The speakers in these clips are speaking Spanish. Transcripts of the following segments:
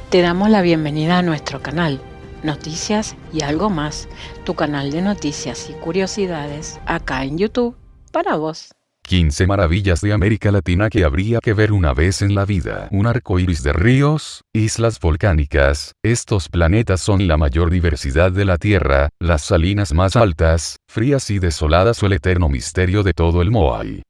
Te damos la bienvenida a nuestro canal, Noticias y algo más, tu canal de noticias y curiosidades acá en YouTube para vos. 15 maravillas de América Latina que habría que ver una vez en la vida. Un arco iris de ríos, islas volcánicas. Estos planetas son la mayor diversidad de la Tierra, las salinas más altas, frías y desoladas o el eterno misterio de todo el Moai.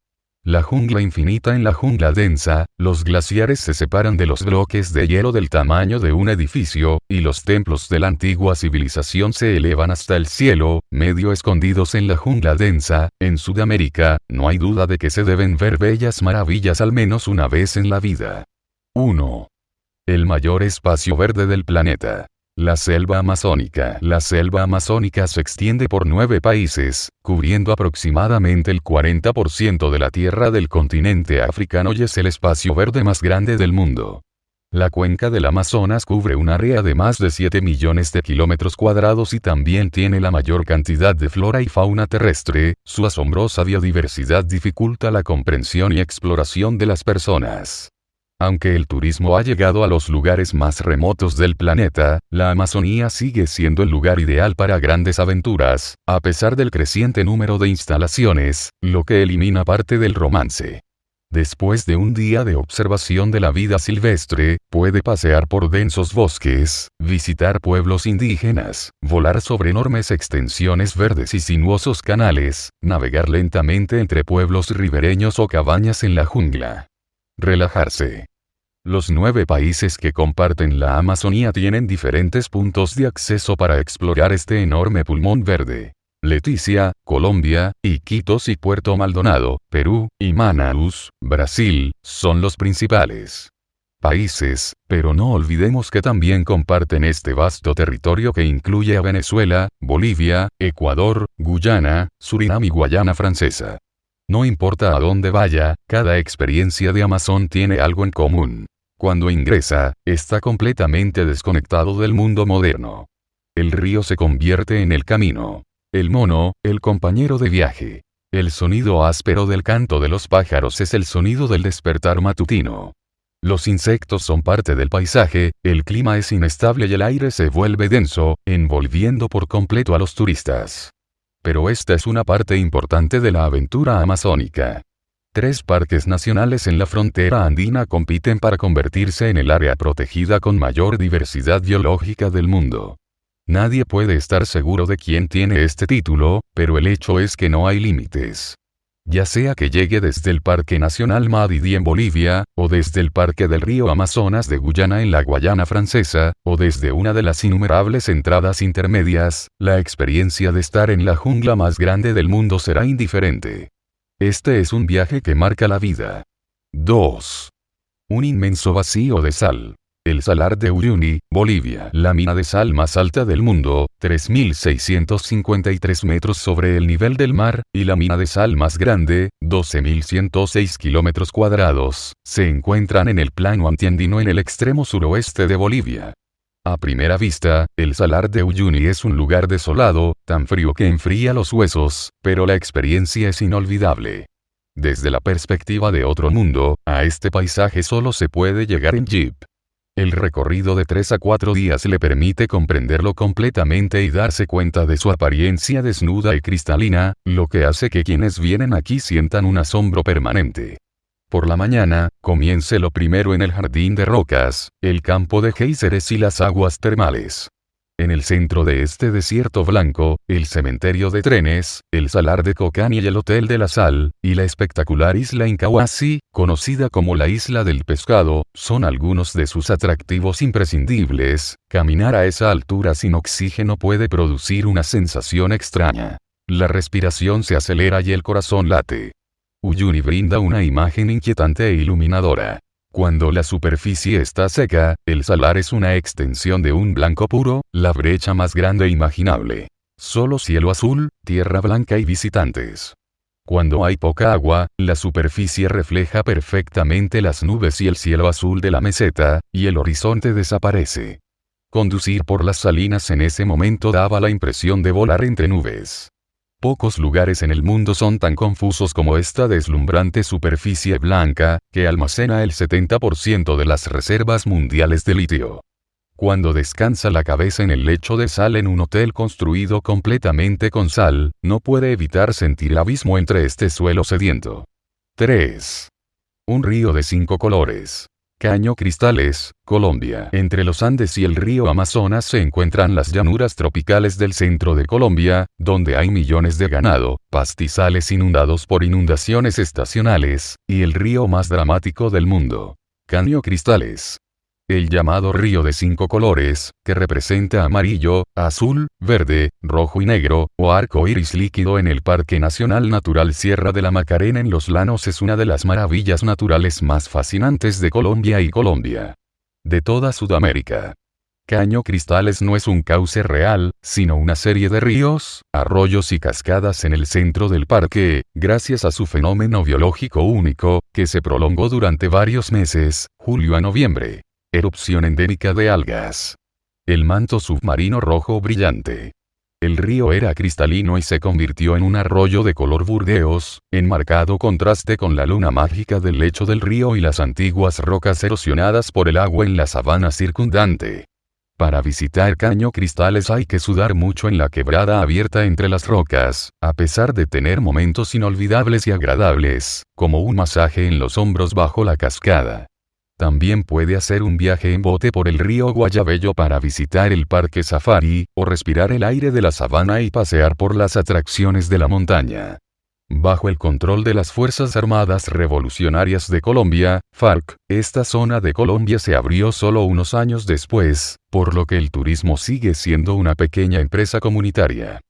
La jungla infinita en la jungla densa, los glaciares se separan de los bloques de hielo del tamaño de un edificio, y los templos de la antigua civilización se elevan hasta el cielo, medio escondidos en la jungla densa. En Sudamérica, no hay duda de que se deben ver bellas maravillas al menos una vez en la vida. 1. El mayor espacio verde del planeta. La selva amazónica. La selva amazónica se extiende por 9 países, cubriendo aproximadamente el 40% de la tierra del continente africano y es el espacio verde más grande del mundo. La cuenca del Amazonas cubre un área de más de 7 millones de kilómetros cuadrados y también tiene la mayor cantidad de flora y fauna terrestre. Su asombrosa biodiversidad dificulta la comprensión y exploración de las personas. Aunque el turismo ha llegado a los lugares más remotos del planeta, la Amazonía sigue siendo el lugar ideal para grandes aventuras, a pesar del creciente número de instalaciones, lo que elimina parte del romance. Después de un día de observación de la vida silvestre, puede pasear por densos bosques, visitar pueblos indígenas, volar sobre enormes extensiones verdes y sinuosos canales, navegar lentamente entre pueblos ribereños o cabañas en la jungla. Relajarse. Los 9 países que comparten la Amazonía tienen diferentes puntos de acceso para explorar este enorme pulmón verde. Leticia, Colombia, Iquitos y Puerto Maldonado, Perú, y Manaus, Brasil, son los principales países, pero no olvidemos que también comparten este vasto territorio que incluye a Venezuela, Bolivia, Ecuador, Guyana, Surinam y Guayana Francesa. No importa a dónde vaya, cada experiencia de Amazon tiene algo en común. Cuando ingresa, está completamente desconectado del mundo moderno. El río se convierte en el camino. El mono, el compañero de viaje. El sonido áspero del canto de los pájaros es el sonido del despertar matutino. Los insectos son parte del paisaje, el clima es inestable y el aire se vuelve denso, envolviendo por completo a los turistas. Pero esta es una parte importante de la aventura amazónica. 3 parques nacionales en la frontera andina compiten para convertirse en el área protegida con mayor diversidad biológica del mundo. Nadie puede estar seguro de quién tiene este título, pero el hecho es que no hay límites. Ya sea que llegue desde el Parque Nacional Madidi en Bolivia, o desde el Parque del Río Amazonas de Guyana en la Guayana Francesa, o desde una de las innumerables entradas intermedias, la experiencia de estar en la jungla más grande del mundo será indiferente. Este es un viaje que marca la vida. 2. Un inmenso vacío de sal. El Salar de Uyuni, Bolivia. La mina de sal más alta del mundo, 3.653 metros sobre el nivel del mar, y la mina de sal más grande, 12.106 kilómetros cuadrados, se encuentran en el plano andiandino en el extremo suroeste de Bolivia. A primera vista, el Salar de Uyuni es un lugar desolado, tan frío que enfría los huesos, pero la experiencia es inolvidable. Desde la perspectiva de otro mundo, a este paisaje solo se puede llegar en jeep. El recorrido de 3 a 4 días le permite comprenderlo completamente y darse cuenta de su apariencia desnuda y cristalina, lo que hace que quienes vienen aquí sientan un asombro permanente. Por la mañana, comience lo primero en el jardín de rocas, el campo de géiseres y las aguas termales. En el centro de este desierto blanco, el cementerio de trenes, el salar de Cocani y el Hotel de la Sal, y la espectacular isla Incahuasi, conocida como la Isla del Pescado, son algunos de sus atractivos imprescindibles. Caminar a esa altura sin oxígeno puede producir una sensación extraña. La respiración se acelera y el corazón late. Uyuni brinda una imagen inquietante e iluminadora. Cuando la superficie está seca, el salar es una extensión de un blanco puro, la brecha más grande imaginable. Solo cielo azul, tierra blanca y visitantes. Cuando hay poca agua, la superficie refleja perfectamente las nubes y el cielo azul de la meseta, y el horizonte desaparece. Conducir por las salinas en ese momento daba la impresión de volar entre nubes. Pocos lugares en el mundo son tan confusos como esta deslumbrante superficie blanca, que almacena el 70% de las reservas mundiales de litio. Cuando descansa la cabeza en el lecho de sal en un hotel construido completamente con sal, no puede evitar sentir el abismo entre este suelo sediento. 3. Un río de 5 colores. Caño Cristales, Colombia. Entre los Andes y el río Amazonas se encuentran las llanuras tropicales del centro de Colombia, donde hay millones de ganado, pastizales inundados por inundaciones estacionales, y el río más dramático del mundo. Caño Cristales. El llamado río de 5 colores, que representa amarillo, azul, verde, rojo y negro, o arco iris líquido en el Parque Nacional Natural Sierra de la Macarena en los Llanos, es una de las maravillas naturales más fascinantes de Colombia y de toda Sudamérica. Caño Cristales no es un cauce real, sino una serie de ríos, arroyos y cascadas en el centro del parque, gracias a su fenómeno biológico único, que se prolongó durante varios meses, julio a noviembre. Erupción endémica de algas. El manto submarino rojo brillante. El río era cristalino y se convirtió en un arroyo de color burdeos, en marcado contraste con la luna mágica del lecho del río y las antiguas rocas erosionadas por el agua en la sabana circundante. Para visitar Caño Cristales hay que sudar mucho en la quebrada abierta entre las rocas, a pesar de tener momentos inolvidables y agradables, como un masaje en los hombros bajo la cascada. También puede hacer un viaje en bote por el río Guayabello para visitar el parque safari, o respirar el aire de la sabana y pasear por las atracciones de la montaña. Bajo el control de las Fuerzas Armadas Revolucionarias de Colombia, FARC, esta zona de Colombia se abrió solo unos años después, por lo que el turismo sigue siendo una pequeña empresa comunitaria.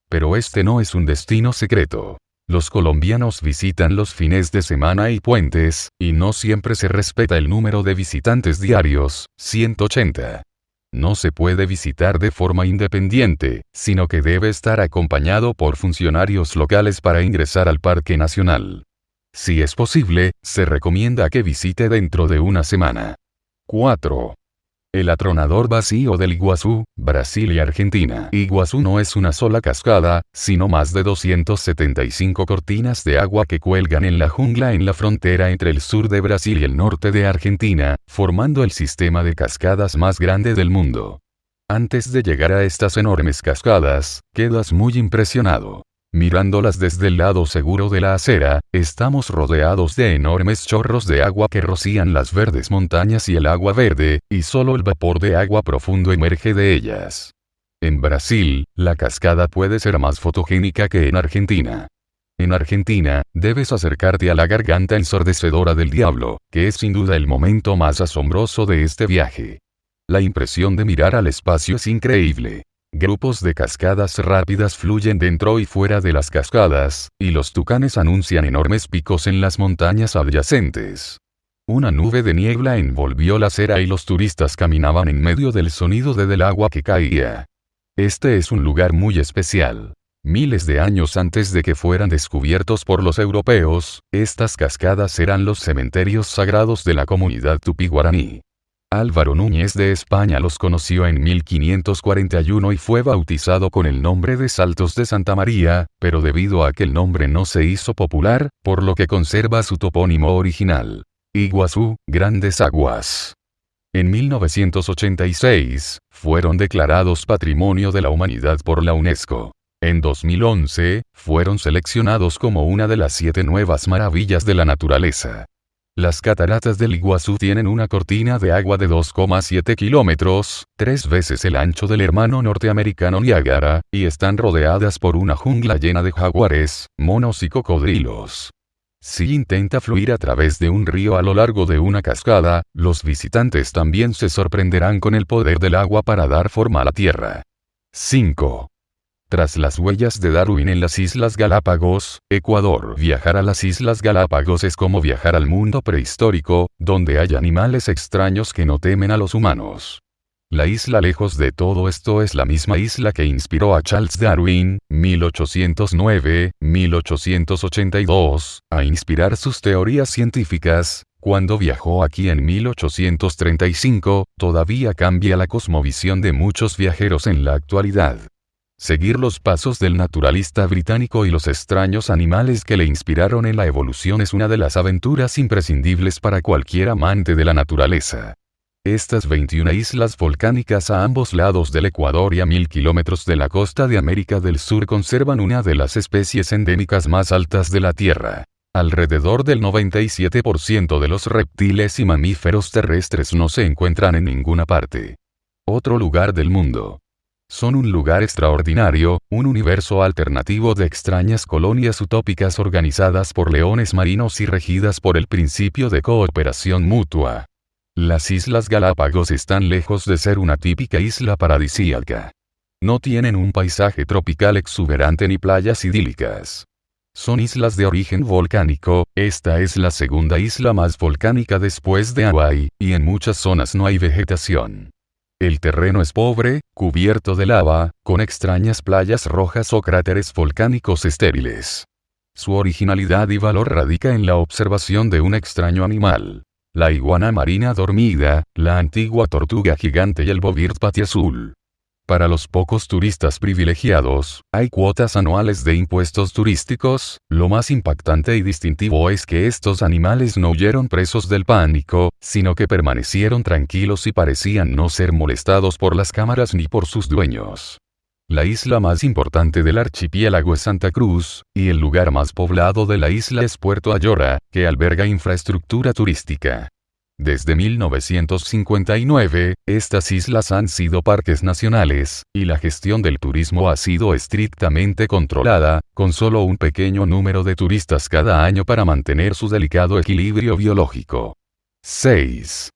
Pero este no es un destino secreto. Los colombianos visitan los fines de semana y puentes, y no siempre se respeta el número de visitantes diarios, 180. No se puede visitar de forma independiente, sino que debe estar acompañado por funcionarios locales para ingresar al Parque Nacional. Si es posible, se recomienda que visite dentro de una semana. 4. El atronador vacío del Iguazú, Brasil y Argentina. Iguazú no es una sola cascada, sino más de 275 cortinas de agua que cuelgan en la jungla en la frontera entre el sur de Brasil y el norte de Argentina, formando el sistema de cascadas más grande del mundo. Antes de llegar a estas enormes cascadas, quedas muy impresionado. Mirándolas desde el lado seguro de la acera, estamos rodeados de enormes chorros de agua que rocían las verdes montañas y el agua verde, y solo el vapor de agua profundo emerge de ellas. En Brasil, la cascada puede ser más fotogénica que en Argentina. En Argentina, debes acercarte a la garganta ensordecedora del diablo, que es sin duda el momento más asombroso de este viaje. La impresión de mirar al espacio es increíble. Grupos de cascadas rápidas fluyen dentro y fuera de las cascadas, y los tucanes anuncian enormes picos en las montañas adyacentes. Una nube de niebla envolvió la acera y los turistas caminaban en medio del sonido del agua que caía. Este es un lugar muy especial. Miles de años antes de que fueran descubiertos por los europeos, estas cascadas eran los cementerios sagrados de la comunidad tupí-guaraní. Álvaro Núñez de España los conoció en 1541 y fue bautizado con el nombre de Saltos de Santa María, pero debido a que el nombre no se hizo popular, por lo que conserva su topónimo original. Iguazú, Grandes Aguas. En 1986, fueron declarados Patrimonio de la Humanidad por la UNESCO. En 2011, fueron seleccionados como una de las 7 nuevas maravillas de la naturaleza. Las cataratas del Iguazú tienen una cortina de agua de 2,7 kilómetros, 3 veces el ancho del hermano norteamericano Niágara, y están rodeadas por una jungla llena de jaguares, monos y cocodrilos. Si intenta fluir a través de un río a lo largo de una cascada, los visitantes también se sorprenderán con el poder del agua para dar forma a la tierra. 5. Tras las huellas de Darwin en las Islas Galápagos, Ecuador. Viajar a las Islas Galápagos es como viajar al mundo prehistórico, donde hay animales extraños que no temen a los humanos. La isla lejos de todo esto es la misma isla que inspiró a Charles Darwin, 1809-1882, a inspirar sus teorías científicas. Cuando viajó aquí en 1835, todavía cambia la cosmovisión de muchos viajeros en la actualidad. Seguir los pasos del naturalista británico y los extraños animales que le inspiraron en la evolución es una de las aventuras imprescindibles para cualquier amante de la naturaleza. Estas 21 islas volcánicas a ambos lados del Ecuador y a 1000 kilómetros de la costa de América del Sur conservan una de las especies endémicas más altas de la Tierra. Alrededor del 97% de los reptiles y mamíferos terrestres no se encuentran en ninguna parte. Otro lugar del mundo. Son un lugar extraordinario, un universo alternativo de extrañas colonias utópicas organizadas por leones marinos y regidas por el principio de cooperación mutua. Las Islas Galápagos están lejos de ser una típica isla paradisíaca. No tienen un paisaje tropical exuberante ni playas idílicas. Son islas de origen volcánico, esta es la segunda isla más volcánica después de Hawái, y en muchas zonas no hay vegetación. El terreno es pobre, cubierto de lava, con extrañas playas rojas o cráteres volcánicos estériles. Su originalidad y valor radica en la observación de un extraño animal. La iguana marina dormida, la antigua tortuga gigante y el bovir patiazul. Para los pocos turistas privilegiados, hay cuotas anuales de impuestos turísticos. Lo más impactante y distintivo es que estos animales no huyeron presos del pánico, sino que permanecieron tranquilos y parecían no ser molestados por las cámaras ni por sus dueños. La isla más importante del archipiélago es Santa Cruz, y el lugar más poblado de la isla es Puerto Ayora, que alberga infraestructura turística. Desde 1959, estas islas han sido parques nacionales, y la gestión del turismo ha sido estrictamente controlada, con solo un pequeño número de turistas cada año para mantener su delicado equilibrio biológico. 6.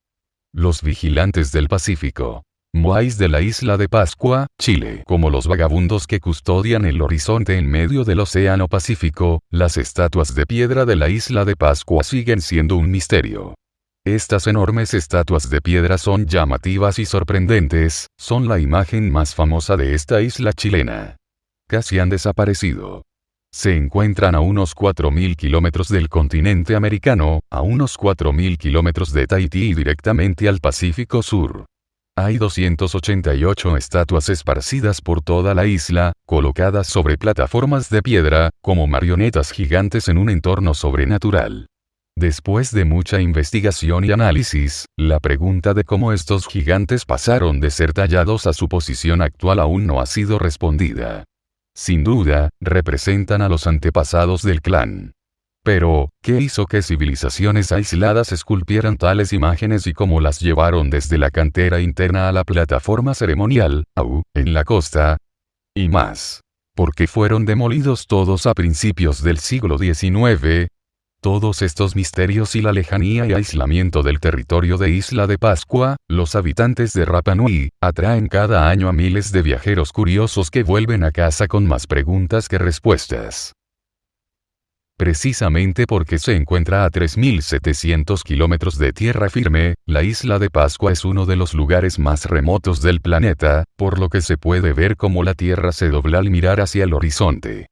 Los vigilantes del Pacífico. Moais de la isla de Pascua, Chile. Como los vagabundos que custodian el horizonte en medio del Océano Pacífico, las estatuas de piedra de la isla de Pascua siguen siendo un misterio. Estas enormes estatuas de piedra son llamativas y sorprendentes, son la imagen más famosa de esta isla chilena. Casi han desaparecido. Se encuentran a unos 4.000 kilómetros del continente americano, a unos 4.000 kilómetros de Tahití y directamente al Pacífico Sur. Hay 288 estatuas esparcidas por toda la isla, colocadas sobre plataformas de piedra, como marionetas gigantes en un entorno sobrenatural. Después de mucha investigación y análisis, la pregunta de cómo estos gigantes pasaron de ser tallados a su posición actual aún no ha sido respondida. Sin duda, representan a los antepasados del clan. Pero, ¿qué hizo que civilizaciones aisladas esculpieran tales imágenes y cómo las llevaron desde la cantera interna a la plataforma ceremonial, en la costa? Y más. ¿Por qué fueron demolidos todos a principios del siglo XIX? Todos estos misterios y la lejanía y aislamiento del territorio de Isla de Pascua, los habitantes de Rapa Nui, atraen cada año a miles de viajeros curiosos que vuelven a casa con más preguntas que respuestas. Precisamente porque se encuentra a 3.700 kilómetros de tierra firme, la isla de Pascua es uno de los lugares más remotos del planeta, por lo que se puede ver cómo la tierra se dobla al mirar hacia el horizonte.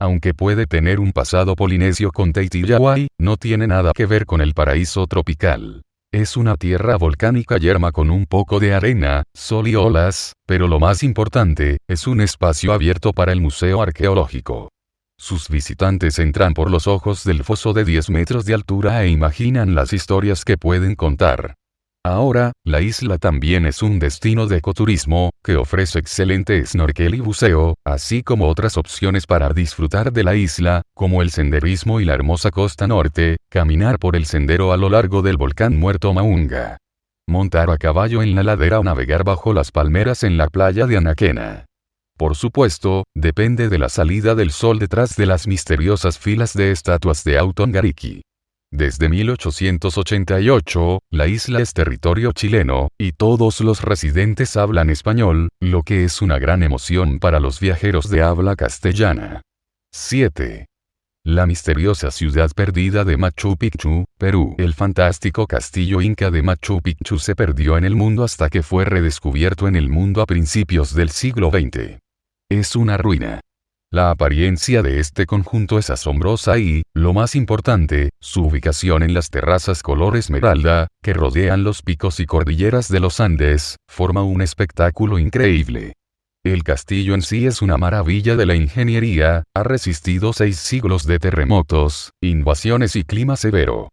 Aunque puede tener un pasado polinesio con Tahití y Hawái, no tiene nada que ver con el paraíso tropical. Es una tierra volcánica yerma con un poco de arena, sol y olas, pero lo más importante, es un espacio abierto para el museo arqueológico. Sus visitantes entran por los ojos del foso de 10 metros de altura e imaginan las historias que pueden contar. Ahora, la isla también es un destino de ecoturismo, que ofrece excelente snorkel y buceo, así como otras opciones para disfrutar de la isla, como el senderismo y la hermosa costa norte, caminar por el sendero a lo largo del volcán muerto Maunga, montar a caballo en la ladera o navegar bajo las palmeras en la playa de Anaquena. Por supuesto, depende de la salida del sol detrás de las misteriosas filas de estatuas de Autongariki. Desde 1888, la isla es territorio chileno, y todos los residentes hablan español, lo que es una gran emoción para los viajeros de habla castellana. 7. La misteriosa ciudad perdida de Machu Picchu, Perú. El fantástico castillo inca de Machu Picchu se perdió en el mundo hasta que fue redescubierto en el mundo a principios del siglo XX. Es una ruina. La apariencia de este conjunto es asombrosa y, lo más importante, su ubicación en las terrazas color esmeralda, que rodean los picos y cordilleras de los Andes, forma un espectáculo increíble. El castillo en sí es una maravilla de la ingeniería, ha resistido 6 siglos de terremotos, invasiones y clima severo.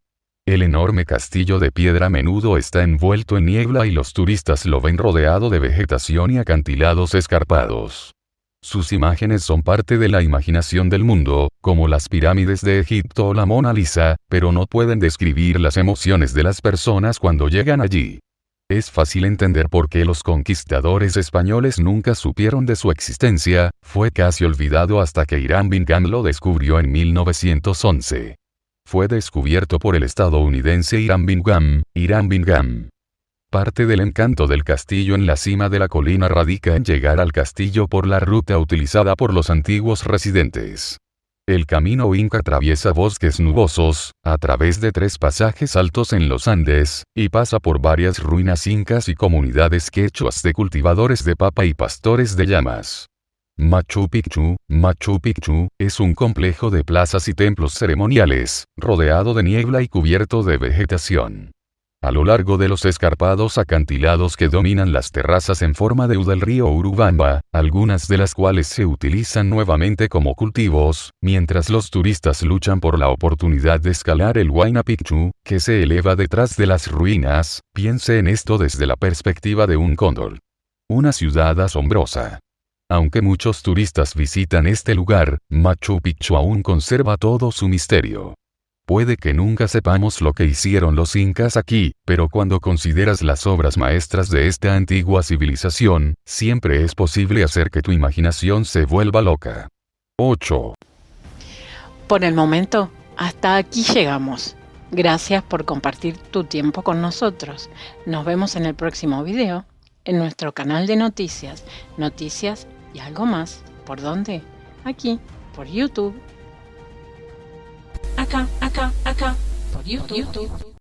El enorme castillo de piedra a menudo está envuelto en niebla y los turistas lo ven rodeado de vegetación y acantilados escarpados. Sus imágenes son parte de la imaginación del mundo, como las pirámides de Egipto o la Mona Lisa, pero no pueden describir las emociones de las personas cuando llegan allí. Es fácil entender por qué los conquistadores españoles nunca supieron de su existencia, fue casi olvidado hasta que Hiram Bingham lo descubrió en 1911. Fue descubierto por el estadounidense Hiram Bingham. Parte del encanto del castillo en la cima de la colina radica en llegar al castillo por la ruta utilizada por los antiguos residentes. El camino inca atraviesa bosques nubosos, a través de 3 pasajes altos en los Andes, y pasa por varias ruinas incas y comunidades quechuas de cultivadores de papa y pastores de llamas. Machu Picchu, es un complejo de plazas y templos ceremoniales, rodeado de niebla y cubierto de vegetación. A lo largo de los escarpados acantilados que dominan las terrazas en forma de U del río Urubamba, algunas de las cuales se utilizan nuevamente como cultivos, mientras los turistas luchan por la oportunidad de escalar el Huayna Picchu, que se eleva detrás de las ruinas, piense en esto desde la perspectiva de un cóndor. Una ciudad asombrosa. Aunque muchos turistas visitan este lugar, Machu Picchu aún conserva todo su misterio. Puede que nunca sepamos lo que hicieron los incas aquí, pero cuando consideras las obras maestras de esta antigua civilización, siempre es posible hacer que tu imaginación se vuelva loca. 8. Por el momento, hasta aquí llegamos. Gracias por compartir tu tiempo con nosotros. Nos vemos en el próximo video, en nuestro canal de noticias y algo más. ¿Por dónde? Aquí, por YouTube. Acá, por YouTube.